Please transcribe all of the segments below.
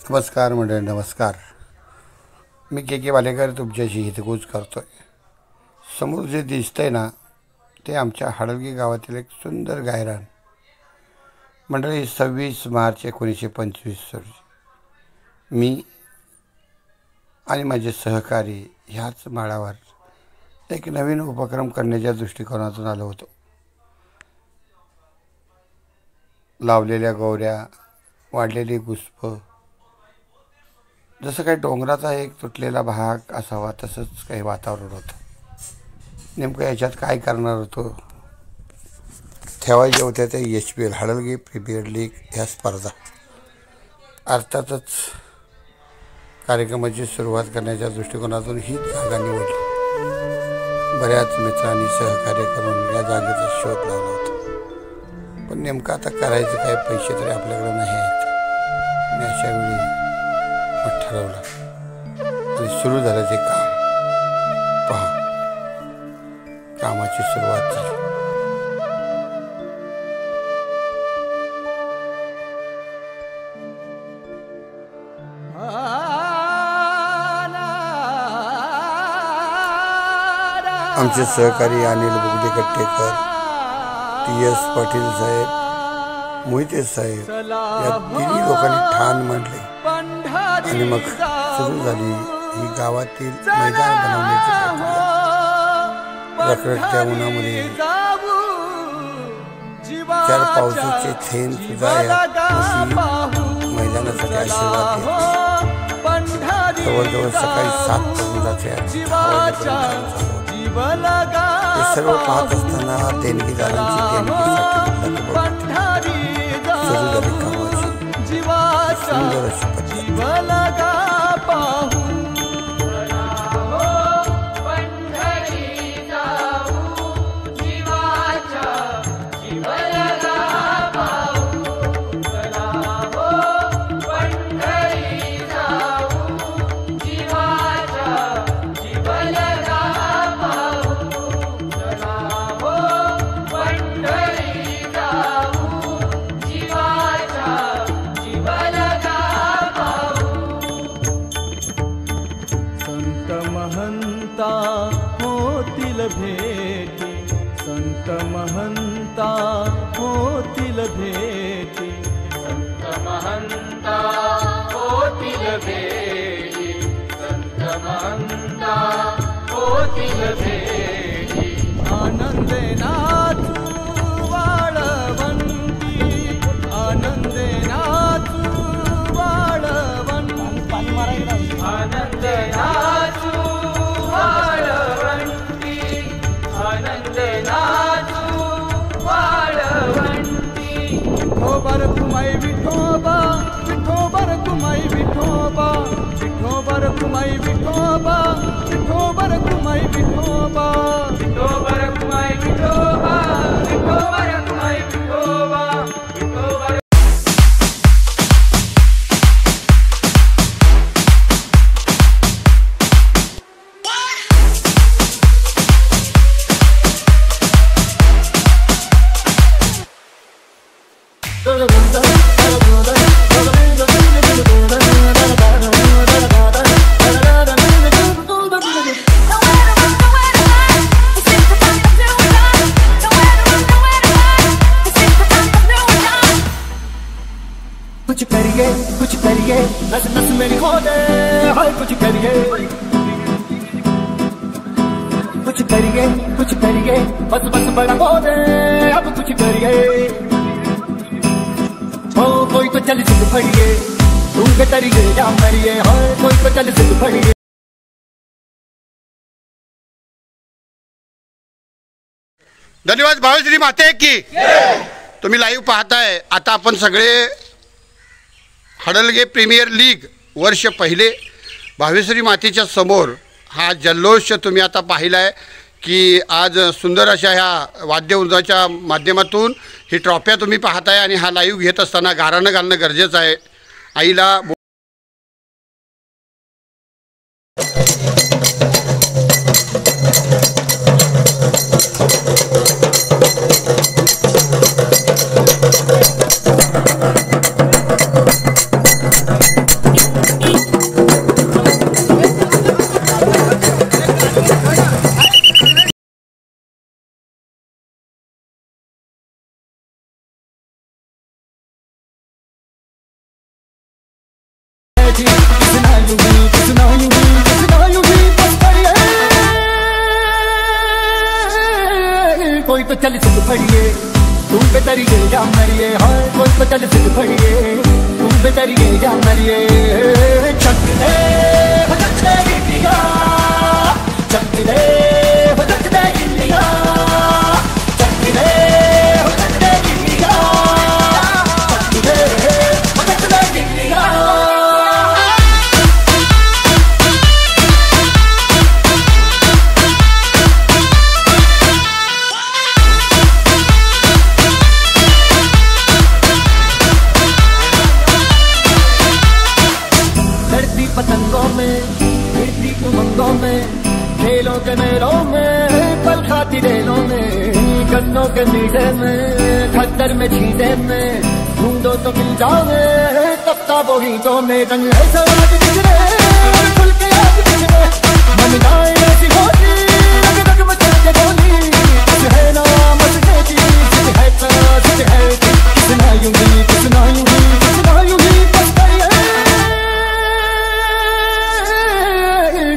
नमस्कार मंडळी, नमस्कार. मी के वालेकर तुमच्याशी हितगुज करतो आहे. समोर जे दिसतंय ना ते आमच्या हडलगी गावातील एक सुंदर गायरान. मंडळी 26 मार्च 1925 रोजी मी आणि माझे सहकारी ह्याच माळावर एक नवीन उपक्रम करण्याच्या दृष्टिकोनातून आलो होतो. लावलेल्या गौऱ्या, वाढलेली गुस्प, जसं काही डोंगराचा एक तुटलेला भाग असावा तसंच काही वातावरण होतं. नेमकं याच्यात काय करणार होतो? ठेवायचे होत्या ते HPL हडलगी प्रीमियर लीग ह्या स्पर्धा. अर्थातच कार्यक्रमाची सुरुवात करण्याच्या दृष्टिकोनातून हीच जागा निवडली. बऱ्याच मित्रांनी सहकार्य करून या जागेचा शोध लावला होता. पण नेमकं आता करायचं काय? पैसे तरी आपल्याकडे नाही आहेत. आणि अशा वेळी ठरवलं आणि सुरू झालं ते काम. पहा, कामाची सुरुवात झाली. आमचे सहकारी अनिल बुगडे कट्टेकर, TS पाटील साहेब, मोहिते साहेब या तिन्ही लोकांनी ठाण मांडले आणि मग सुरू झाली ही गावातील मैदान बनवण्याची प्रक्रिया. रखरखत्या उन्हामध्ये 4 पावसाचे थेंब सुद्धा या मैदानासाठी आशीर्वाद देत. जवळजवळ सकाळी 7 वाजताच्या हे सर्व पाहत असताना देणगीदारांची देणगीसाठी सुरू झाली कामाची सुंदर अशी पद्धत. होतील भेटी, संत महंता होतील भेटी, संत महंता होतील भेटी, संत महंता होतील भेटी. आनंदे नाचू वाळवंती, आनंदे नाचू वाळवंती, आनंदे नाचू वाळवंती, आनंदे नाचू वाळवंती. विठोबर कुमाई विठोबा, विठोबर कुमाई विठोबा, विठोबर कुमाई विठोबा, विठोबर कुमाई विठोबा, विठोबर कुमाई विठोबा, विठोबर कुमाई विठोबा, विठोबर. कुछ करिए नस नस मेरी खो दे, हाय कुछ करिए, कुछ करिए बस बस बड़ा खो दे, अब कुछ करिए. हो कोई तो चल सिद्ध फड़िए, तुम के तरिए या मरिए, हाय कोई तो चल सिद्ध फड़िए. धन्यवाद. भावेश्री माते की तुम्ही लाईव्ह पाहताय. आता आपण सगळे हडलगे प्रीमियर लीग वर्ष पहिले भावेश्री मातेच्या समोर हा जल्लोष तुम्ही आता पाहिला आहे की आज सुंदर अशा ह्या वाद्यवृंदाच्या माध्यमातून ही ट्रॉफ्या तुम्ही पाहताय. आणि हा लाईव्ह घेत असताना गाराणं घालणं गरजेचं आहे. आईला थी किसना यूं ही किसना यूं ही किसना यूं ही बस करिए कोई तो चल सिद्ध फड़िए तुम बेतरिए या मरिए हाय कोई तो चल सिद्ध फड़िए तुम बेतरिए या मरिए चकले भटकते इंडिया चकले भटकते इंडिया चकले भटकते इंडिया चकले भटकते इंडिया पतंगों में फिरती उमंगों में खेलों के मेलों में पल खाती रेलों में गन्नों के मीठे में खद्दर में छींटे में ढूंढो तो मिल जाओगे तपता वही तो में रंग ऐसा आज बिखरे खुल के आज बिखरे मन जाए ऐसी होती रग रग मचा के बोली कुछ है ना मचने की कुछ है तो कुछ है किसना यूं ही किसना यूं ही किसना यूं ही बस करिए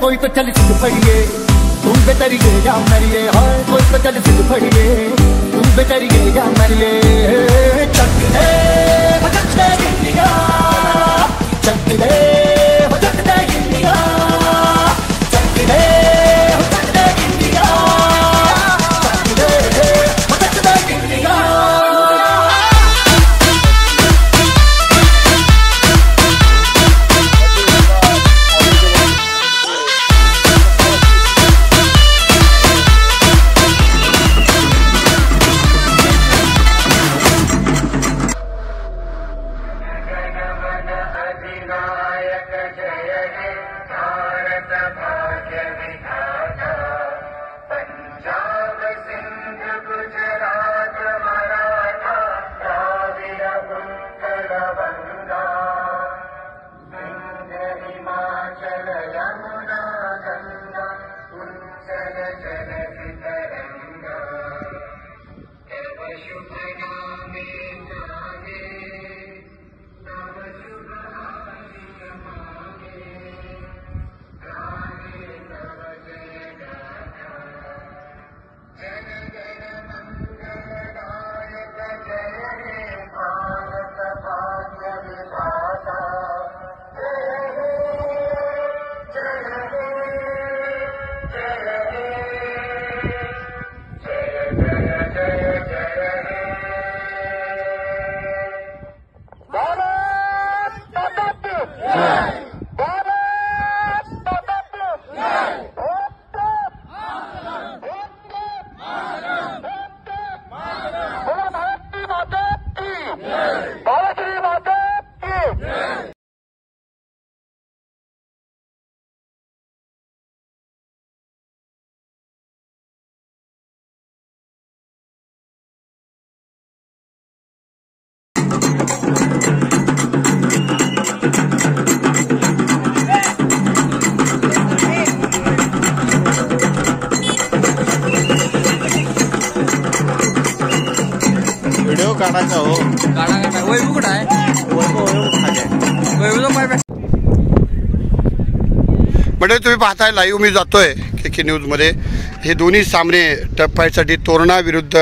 कोई तो चल सिद्ध फड़िए तुम बेतरिए या मरिए हाय कोई तो चल सिद्ध फड़िए तुम बेतरिए या मरिए चकले भटकते इंडिया चकले भटकते इंडिया चकले भटकते इंडिया चकले भटकते इंडिया व्हिडिओ काढायचा हो काढा वैभव कुठं आहे वैभव पाय म्हणजे तुम्ही पाहताय लाईव्ह मी जातोय के न्यूजमध्ये हे दोन्ही सामने टप फाईटसाठी तोरणा विरुद्ध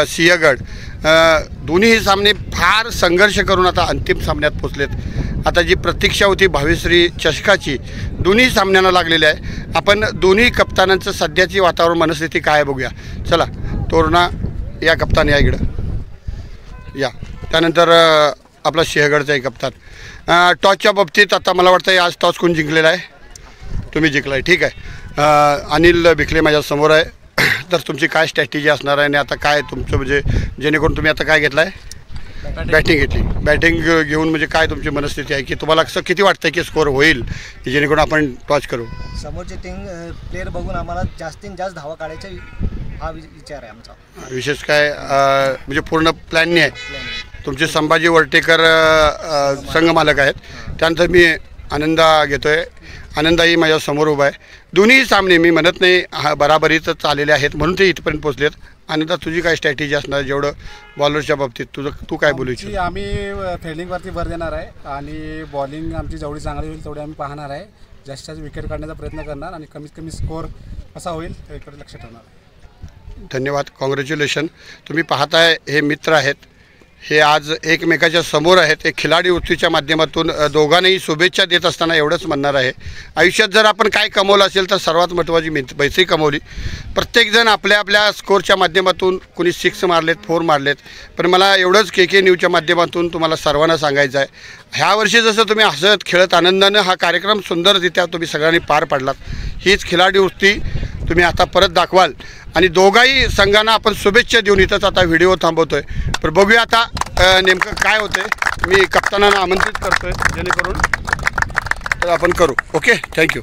सिंहगड दोन्ही सामने फार संघर्ष करून आता अंतिम सामन्यात पोचलेत. आता जी प्रतीक्षा होती भावीश्री चषकाची दोन्ही सामन्यांना लागलेली आहे. आपण दोन्ही कप्तानांचं सध्याची वातावरण मनस्थिती काय बघूया. चला तोरणा या कप्तान या इकडं या, त्यानंतर आपला सिंहगडचा एक कप्तान. टॉसच्या बाबतीत आता मला वाटतं आज टॉस कोण जिंकलेला आहे? तुम्ही जिंकला आहे. ठीक आहे. अनिल भिकले माझ्यासमोर आहे. तर तुमची काय स्ट्रॅटेजी असणार आहे आणि आता काय तुमचं म्हणजे जेणेकरून तुम्ही आता काय घेतलं आहे? बॅटिंग घेतली. बॅटिंग घेऊन म्हणजे काय तुमची मनस्थिती आहे की तुम्हाला असं किती वाटतं की स्कोअर होईल की जेणेकरून आपण टॉस करू? समोरचे प्लेयर बघून आम्हाला जास्तीत जास्त धावा काढायचा हा विचार आहे आमचा. विशेष काय म्हणजे पूर्ण प्लॅननी आहे. तुमचे संभाजी वर्टेकर संघमालक आहेत. त्यानंतर मी आनंदा घेतो आहे. आनंदाही माझ्यासमोर उभा आहे. दोन्ही सामने मी म्हणत नाही बराबरीतच आलेले आहेत म्हणून ते इथपर्यंत पोचलेत. आनंदा तुझी काय स्ट्रॅटेजी असणार जेवढं बॉलरच्या बाबतीत तू काय बोलू इच्छितो? आम्ही फिल्डिंगवरती भर देणार आहे आणि बॉलिंग आमची जेवढी चांगली होईल तेवढी आम्ही पाहणार आहे. जास्तीत जास्त विकेट काढण्याचा प्रयत्न करणार आणि कमीत कमी स्कोअर कसा होईल त्याकडे लक्ष ठेवणार. धन्यवाद, कॉंग्रॅच्युलेशन. तुम्ही पाहताय हे मित्र आहेत, हे आज एकमेकाच्या समोर आहेत. एक खिलाडी वृत्तीच्या माध्यमातून दोघांनाही शुभेच्छा देत असताना एवढंच म्हणणार आहे, आयुष्यात जर आपण काय कमवलं असेल तर सर्वात महत्त्वाची पैसे कमवली. प्रत्येकजण आपल्या आपल्या स्कोअरच्या माध्यमातून कुणी 6 मारलेत, 4 मारलेत, पण मला एवढंच KK न्यूजच्या माध्यमातून तुम्हाला सर्वांना सांगायचं आहे, ह्या वर्षी जसं तुम्ही हसत खेळत आनंदानं हा कार्यक्रम सुंदररित्या तुम्ही सगळ्यांनी पार पाडलात, हीच खिलाडी वृत्ती तुम्ही आता परत दाखवाल. आणि दोघाही संघांना आपण शुभेच्छा देऊन इथंच आता व्हिडिओ थांबवतोय. पण बघूया आता नेमकं काय होतंय. मी कप्तानांना आमंत्रित करतोय जेणेकरून तर आपण करू. Okay, thank you.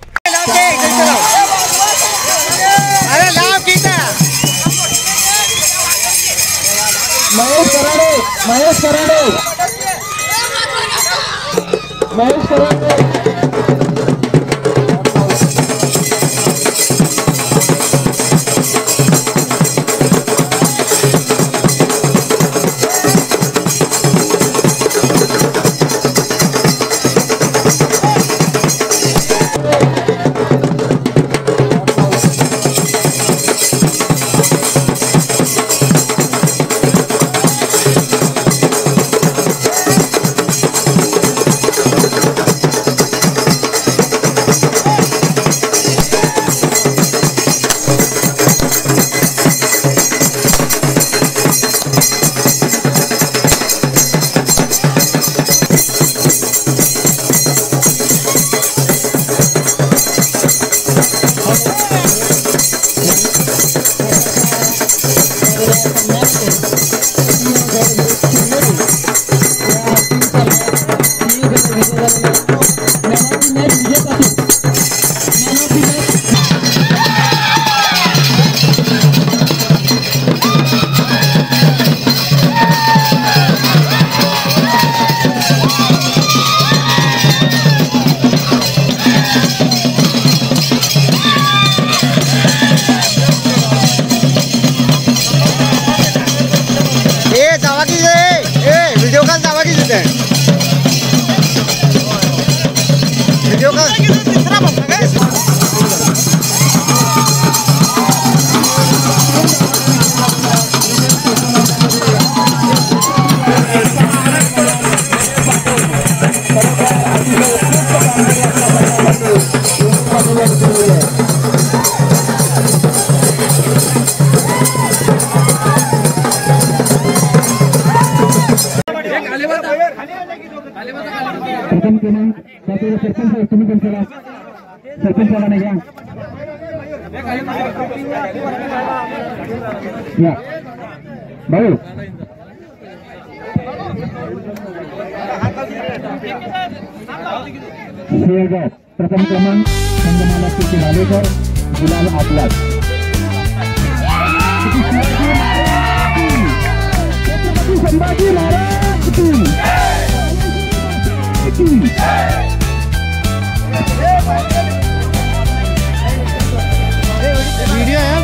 प्रथम क्रमांक संगमाला किती नालेकर गुलाल आपला संभाजी महाराज वीडियो है